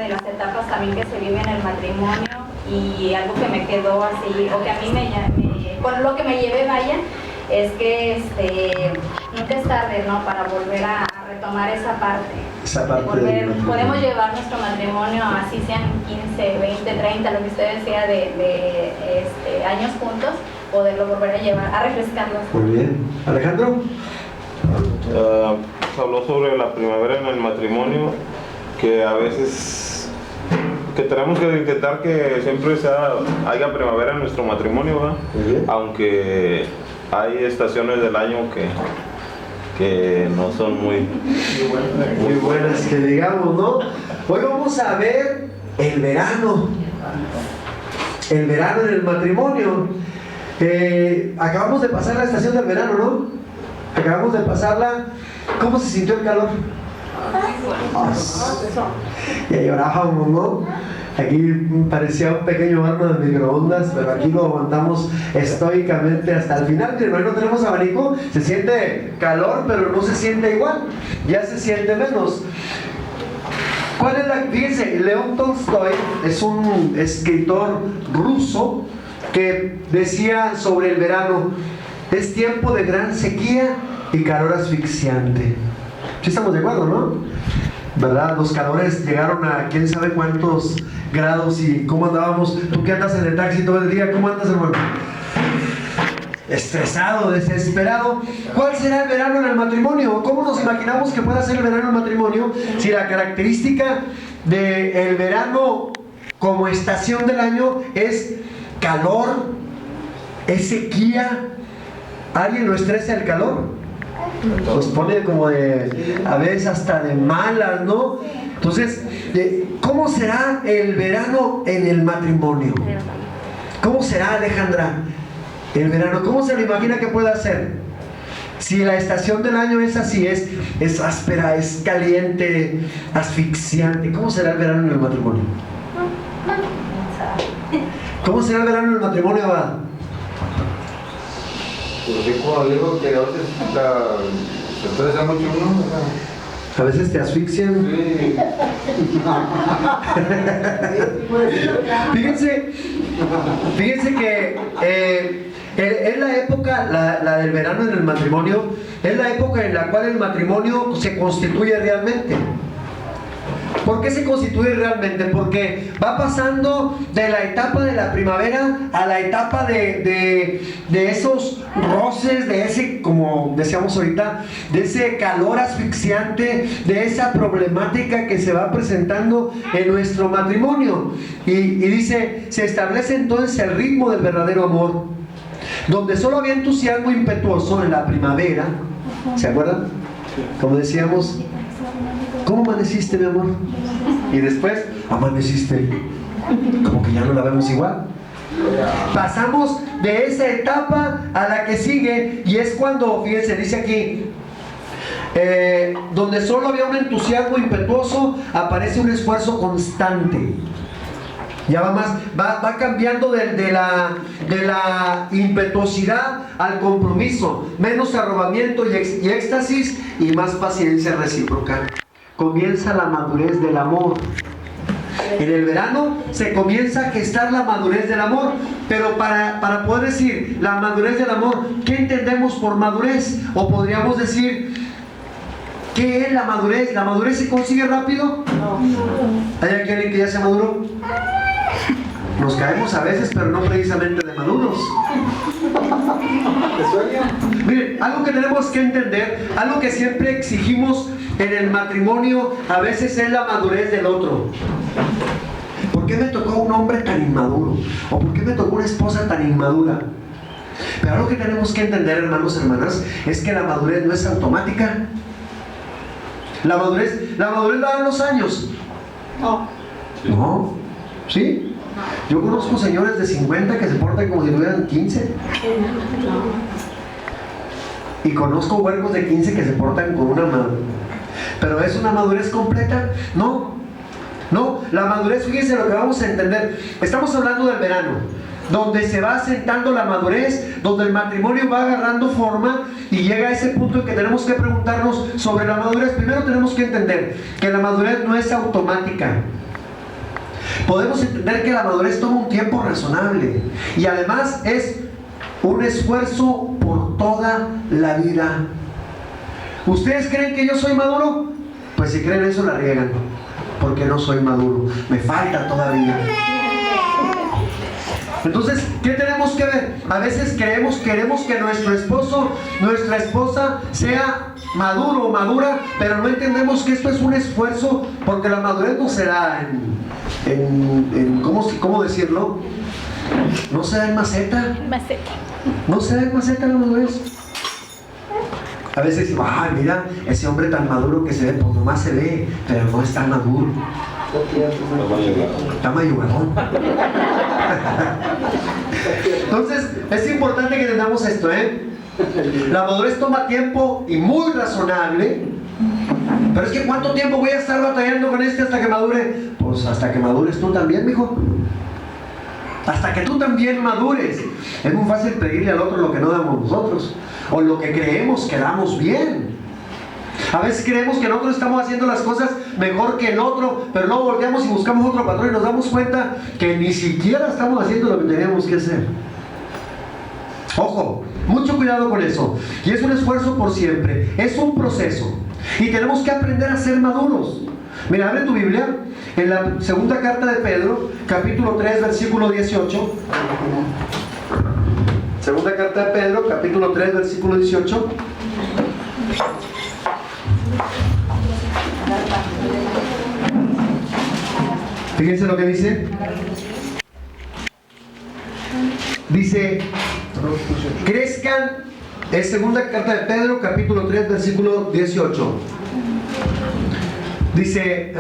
de las etapas también que se vive en el matrimonio, y algo que me quedó así, o que a mí por lo que me llevé, vaya, es que nunca es tarde, ¿no?, para volver a retomar esa parte. Podemos llevar nuestro matrimonio, así sean 15, 20, 30, lo que usted decía, de años juntos, poderlo volver a llevar, a refrescarlo. Muy bien. Alejandro. Habló sobre la primavera en el matrimonio, que a veces que tenemos que intentar que siempre haya primavera en nuestro matrimonio, ¿verdad? Aunque hay estaciones del año que no son muy buenas, que digamos, ¿no? Hoy vamos a ver el verano en el matrimonio. Acabamos de pasar la estación del verano, ¿no? Acabamos de pasarla. ¿Cómo se sintió el calor? Ya llorábamos, ¿no? Aquí parecía un pequeño horno de microondas, pero aquí lo aguantamos estoicamente hasta el final. Pero no tenemos abanico, se siente calor, pero no se siente igual, ya se siente menos. ¿Cuál es la? Fíjense, León Tolstoy es un escritor ruso que decía sobre el verano: es tiempo de gran sequía y calor asfixiante. ¿Sí estamos de acuerdo, no? ¿Verdad? Los calores llegaron a quién sabe cuántos grados. ¿Y cómo andábamos? ¿Tú qué andas en el taxi todo el día? ¿Cómo andas, hermano? Estresado, desesperado. ¿Cuál será el verano en el matrimonio? ¿Cómo nos imaginamos que pueda ser el verano en el matrimonio si la característica del verano como estación del año es calor, es sequía? ¿Alguien lo estresa el calor? Nos pone como a veces hasta de malas, ¿no? Entonces, ¿cómo será el verano en el matrimonio? ¿Cómo será, Alejandra, el verano? ¿Cómo se lo imagina que pueda ser? Si la estación del año es así, es áspera, es caliente, asfixiante, ¿cómo será el verano en el matrimonio? ¿Cómo será el verano en el matrimonio, Abad? Pues sí, como digo, que a veces se estresa mucho uno, ¿verdad? A veces te asfixian. Sí. Fíjense que es la época, la del verano en el matrimonio, es la época en la cual el matrimonio se constituye realmente. ¿Por qué se constituye realmente? Porque va pasando de la etapa de la primavera a la etapa de esos roces, de ese, como decíamos ahorita, de ese calor asfixiante, de esa problemática que se va presentando en nuestro matrimonio. Y dice, se establece entonces el ritmo del verdadero amor, donde solo había entusiasmo impetuoso en la primavera. ¿Se acuerdan? Como decíamos, ¿cómo amaneciste, mi amor? Y después, amaneciste. Como que ya no la vemos igual. Pasamos de esa etapa a la que sigue, y es cuando, fíjense, dice aquí, donde solo había un entusiasmo impetuoso, aparece un esfuerzo constante. Ya va cambiando de la impetuosidad al compromiso, menos arrobamiento y éxtasis, y más paciencia recíproca. Comienza la madurez del amor. En el verano se comienza a gestar la madurez del amor. Pero para poder decir la madurez del amor, ¿qué entendemos por madurez? O podríamos decir, ¿qué es la madurez? ¿La madurez se consigue rápido? No. ¿Hay alguien que ya se maduró? Nos caemos a veces, pero no precisamente de maduros. Miren, algo que tenemos que entender, algo que siempre exigimos en el matrimonio, a veces es la madurez del otro. ¿Por qué me tocó un hombre tan inmaduro? ¿O por qué me tocó una esposa tan inmadura? Pero algo que tenemos que entender, hermanos, hermanas, es que la madurez no es automática. La madurez la dan los años. No. ¿Sí? Yo conozco señores de 50 que se portan como si tuvieran 15. Y conozco huercos de 15 que se portan con una madurez. ¿Pero es una madurez completa? No. No, la madurez, fíjense lo que vamos a entender. Estamos hablando del verano, donde se va asentando la madurez, donde el matrimonio va agarrando forma y llega a ese punto en que tenemos que preguntarnos sobre la madurez. Primero tenemos que entender que la madurez no es automática. podemos entender que la madurez toma un tiempo razonable y además es un esfuerzo por toda la vida. ¿Ustedes creen que yo soy maduro? Pues si creen eso la riegan, porque no soy maduro, me falta todavía. Entonces, ¿qué tenemos que ver? A veces queremos que nuestro esposo, nuestra esposa sea maduro o madura, pero no entendemos que esto es un esfuerzo, porque la madurez no será ¿cómo decirlo? No será en maceta. No será en maceta la madurez. A veces decimos, ay, mira, ese hombre tan maduro que se ve, pues nomás se ve, pero no está maduro. Está mayugadón. Entonces, es importante que entendamos esto, ¿eh? La madurez toma tiempo y muy razonable. Pero es que ¿cuánto tiempo voy a estar batallando con este hasta que madure? Pues hasta que madures tú también, mijo. Hasta que tú también madures. Es muy fácil pedirle al otro lo que no damos nosotros, o lo que creemos que damos bien. A veces creemos que nosotros estamos haciendo las cosas mejor que el otro, pero luego volteamos y buscamos otro patrón y nos damos cuenta que ni siquiera estamos haciendo lo que teníamos que hacer. Ojo, mucho cuidado con eso. Y es un esfuerzo por siempre, es un proceso. Y tenemos que aprender a ser maduros. Mira, abre tu Biblia en la segunda carta de Pedro, capítulo 3, versículo 18. Segunda carta de Pedro, capítulo 3, versículo 18. Fíjense lo que dice. Dice, crezcan, es segunda carta de Pedro, capítulo 3, versículo 18. Dice,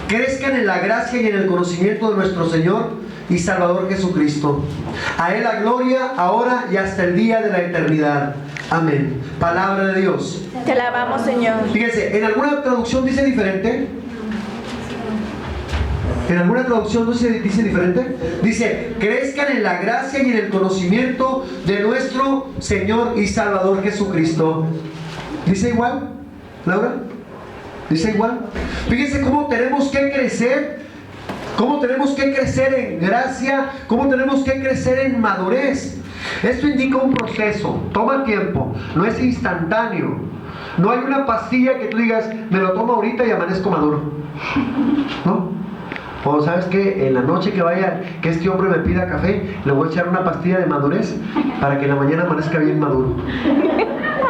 crezcan en la gracia y en el conocimiento de nuestro Señor y Salvador Jesucristo. A Él la gloria, ahora y hasta el día de la eternidad. Amén. Palabra de Dios. Te alabamos, Señor. Fíjense, en alguna traducción dice diferente. En alguna traducción dice diferente. Dice, crezcan en la gracia y en el conocimiento de nuestro Señor y Salvador Jesucristo. ¿Dice igual, Laura? ¿Dice igual? Fíjense cómo tenemos que crecer. Cómo tenemos que crecer en gracia. Cómo tenemos que crecer en madurez. Esto indica un proceso, toma tiempo, no es instantáneo. No hay una pastilla que tú digas, me lo tomo ahorita y amanezco maduro. ¿No? O sabes que en la noche que vaya, que este hombre me pida café, le voy a echar una pastilla de madurez para que en la mañana amanezca bien maduro.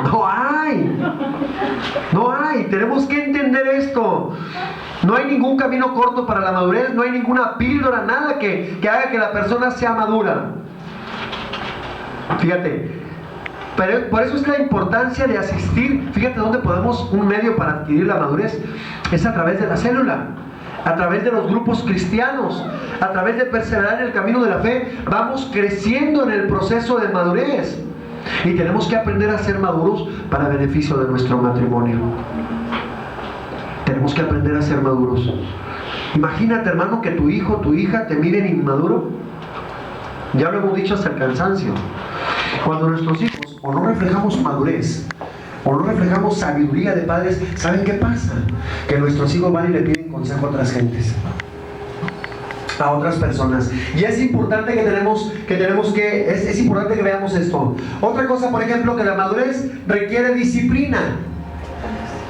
No hay. No hay. Tenemos que entender esto. No hay ningún camino corto para la madurez, no hay ninguna píldora, nada que haga que la persona sea madura. Fíjate, pero por eso es que la importancia de asistir, fíjate dónde podemos, un medio para adquirir la madurez, es a través de la célula, a través de los grupos cristianos, a través de perseverar en el camino de la fe, vamos creciendo en el proceso de madurez. Y tenemos que aprender a ser maduros para beneficio de nuestro matrimonio. Tenemos que aprender a ser maduros. Imagínate, hermano, que tu hijo, tu hija te miren inmaduro. Ya lo hemos dicho hasta el cansancio. Cuando nuestros hijos o no reflejamos madurez o no reflejamos sabiduría de padres, ¿saben qué pasa? Que nuestros hijos van y le piden consejo a otras gentes, a otras personas. Y es importante es importante que veamos esto. Otra cosa, por ejemplo, que la madurez requiere disciplina.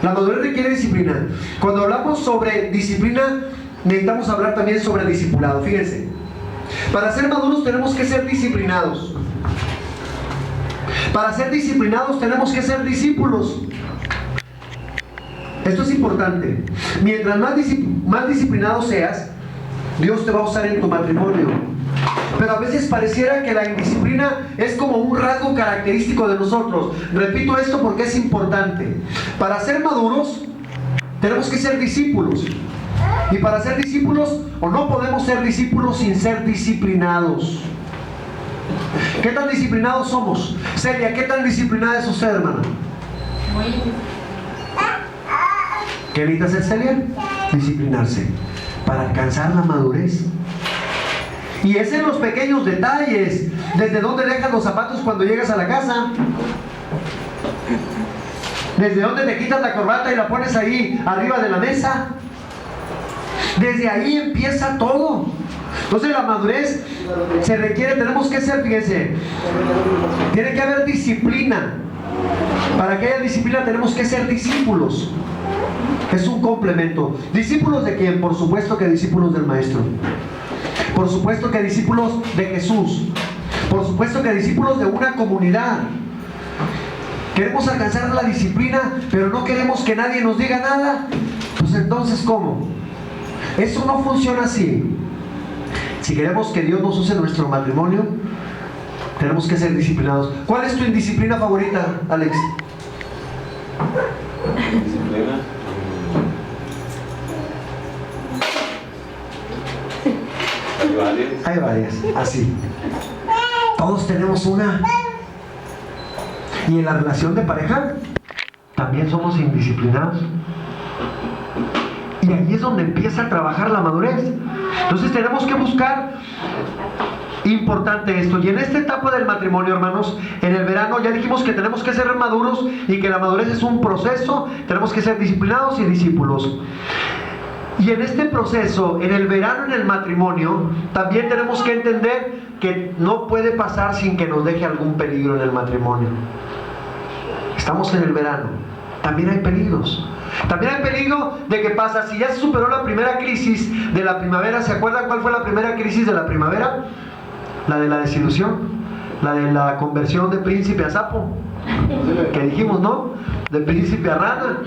La madurez requiere disciplina. Cuando hablamos sobre disciplina, necesitamos hablar también sobre discipulado. Fíjense, para ser maduros tenemos que ser disciplinados. Para ser disciplinados tenemos que ser discípulos. Esto es importante. Mientras más disciplinado seas, Dios te va a usar en tu matrimonio. Pero a veces pareciera que la indisciplina es como un rasgo característico de nosotros. Repito esto porque es importante. Para ser maduros tenemos que ser discípulos. Y para ser discípulos, o no podemos ser discípulos sin ser disciplinados. ¿Qué tan disciplinados somos? Celia, ¿qué tan disciplinada es usted, hermana? ¿Qué necesita hacer, Celia? Disciplinarse para alcanzar la madurez. Y es en los pequeños detalles. Desde dónde dejas los zapatos cuando llegas a la casa. Desde dónde te quitas la corbata y la pones ahí arriba de la mesa. Desde ahí empieza todo. Entonces la madurez se requiere, tenemos que ser, fíjense, tiene que haber disciplina. Para que haya disciplina tenemos que ser discípulos. Es un complemento. ¿Discípulos de quién? Por supuesto que discípulos del Maestro. Por supuesto que discípulos de Jesús. Por supuesto que discípulos de una comunidad. Queremos alcanzar la disciplina, pero no queremos que nadie nos diga nada. Pues entonces, ¿cómo? Eso no funciona así. Si queremos que Dios nos use en nuestro matrimonio, tenemos que ser disciplinados. ¿Cuál es tu indisciplina favorita, Alex? Disciplina. Hay varias, así. Todos tenemos una. Y en la relación de pareja, también somos indisciplinados. Y ahí es donde empieza a trabajar la madurez. Entonces tenemos que buscar, importante esto, y en esta etapa del matrimonio, hermanos, en el verano ya dijimos que tenemos que ser maduros y que la madurez es un proceso, tenemos que ser disciplinados y discípulos. Y en este proceso, en el verano, en el matrimonio, también tenemos que entender que no puede pasar sin que nos deje algún peligro en el matrimonio. Estamos en el verano, también hay peligros. También hay peligro de que pasa, si ya se superó la primera crisis de la primavera, ¿se acuerdan cuál fue la primera crisis de la primavera? La de la desilusión, la de la conversión de príncipe a sapo, que dijimos, ¿no? De príncipe a rana,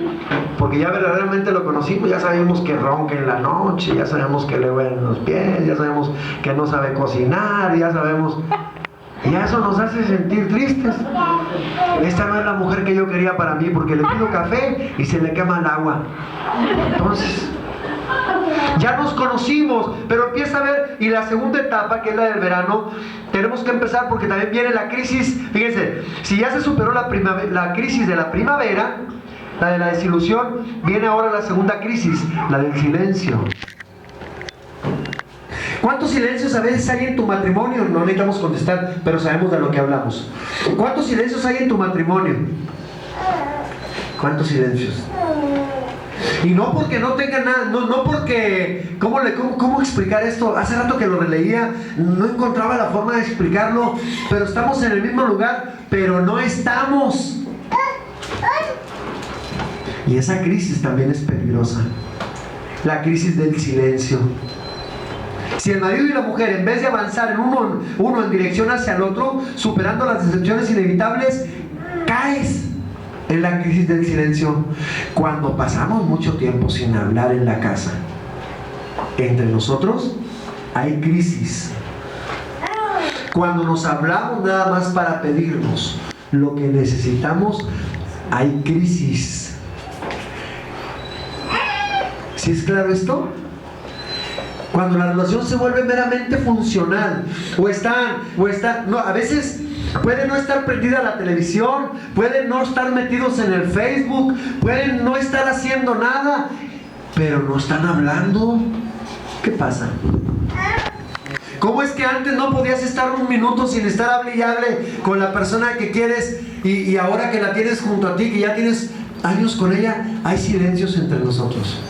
porque ya verdaderamente lo conocimos, ya sabemos que ronca en la noche, ya sabemos que le huelen los pies, ya sabemos que no sabe cocinar, ya sabemos... Y eso nos hace sentir tristes. Esta no es la mujer que yo quería para mí, porque le pido café y se le quema el agua. Entonces, ya nos conocimos, pero empieza a ver, y la segunda etapa, que es la del verano, tenemos que empezar porque también viene la crisis. Fíjense, si ya se superó la crisis de la primavera, la de la desilusión, viene ahora la segunda crisis, la del silencio. ¿Cuántos silencios a veces hay en tu matrimonio? No necesitamos contestar, pero sabemos de lo que hablamos. ¿Cuántos silencios hay en tu matrimonio? ¿Cuántos silencios? Y no porque no tenga nada, no porque... ¿Cómo explicar esto? Hace rato que lo releía, no encontraba la forma de explicarlo, pero estamos en el mismo lugar, pero no estamos. Y esa crisis también es peligrosa. La crisis del silencio. Si el marido y la mujer, en vez de avanzar en uno en dirección hacia el otro, superando las decepciones inevitables, caes en la crisis del silencio. Cuando pasamos mucho tiempo sin hablar en la casa, entre nosotros hay crisis. Cuando nos hablamos nada más para pedirnos lo que necesitamos, hay crisis. ¿Sí es claro esto? Cuando la relación se vuelve meramente funcional, no, a veces puede no estar prendida la televisión, pueden no estar metidos en el Facebook, pueden no estar haciendo nada, pero no están hablando. ¿Qué pasa? ¿Cómo es que antes no podías estar un minuto sin estar hable y hable con la persona que quieres y ahora que la tienes junto a ti, que ya tienes años con ella, hay silencios entre nosotros?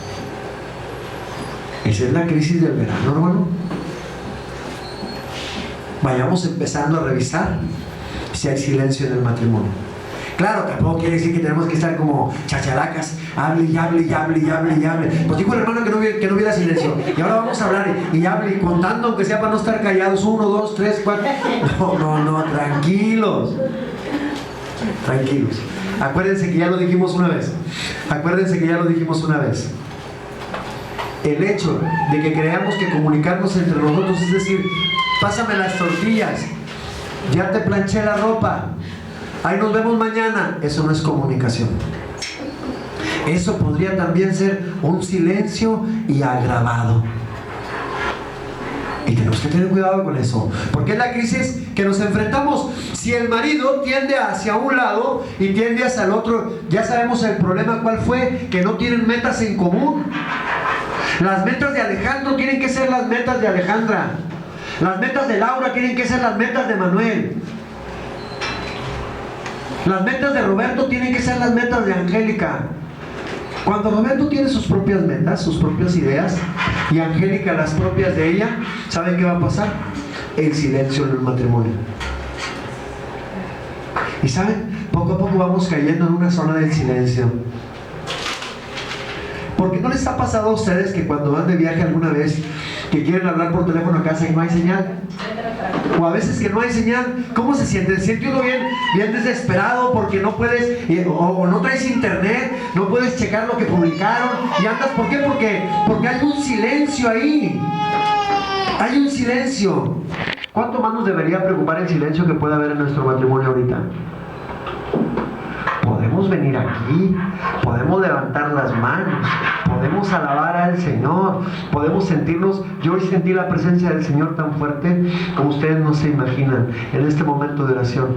Esa es la crisis del verano, hermano. Vayamos empezando a revisar si hay silencio en el matrimonio. Claro, tampoco quiere decir que tenemos que estar como chacharacas, hable y hable y hable y hable y hable. Pues dijo el hermano que no hubiera silencio. Y ahora vamos a hablar y hable y contando, aunque sea para no estar callados. 1, 2, 3, 4. No, tranquilos. Tranquilos. Acuérdense que ya lo dijimos una vez. El hecho de que creamos que comunicarnos entre nosotros, es decir, pásame las tortillas, ya te planché la ropa, ahí nos vemos mañana, eso no es comunicación. Eso podría también ser un silencio y agravado. Y tenemos que tener cuidado con eso, porque es la crisis que nos enfrentamos. Si el marido tiende hacia un lado y tiende hacia el otro, ya sabemos el problema cuál fue, que no tienen metas en común. Las metas de Alejandro tienen que ser las metas de Alejandra. Las metas de Laura tienen que ser las metas de Manuel. Las metas de Roberto tienen que ser las metas de Angélica. Cuando Roberto tiene sus propias metas, sus propias ideas, y Angélica las propias de ella, ¿saben qué va a pasar? El silencio en el matrimonio. Y ¿saben? Poco a poco vamos cayendo en una zona del silencio. Porque ¿no les ha pasado a ustedes que cuando van de viaje alguna vez que quieren hablar por teléfono a casa y no hay señal? O a veces que no hay señal. ¿Cómo se siente? Se siente uno bien desesperado porque no puedes, o no traes internet, no puedes checar lo que publicaron y andas. ¿Por qué? Porque hay un silencio ahí. Hay un silencio. ¿Cuánto más nos debería preocupar el silencio que puede haber en nuestro matrimonio ahorita? Podemos venir aquí, podemos levantar las manos, podemos alabar al Señor, podemos sentirnos. Yo hoy sentí la presencia del Señor tan fuerte como ustedes no se imaginan en este momento de oración.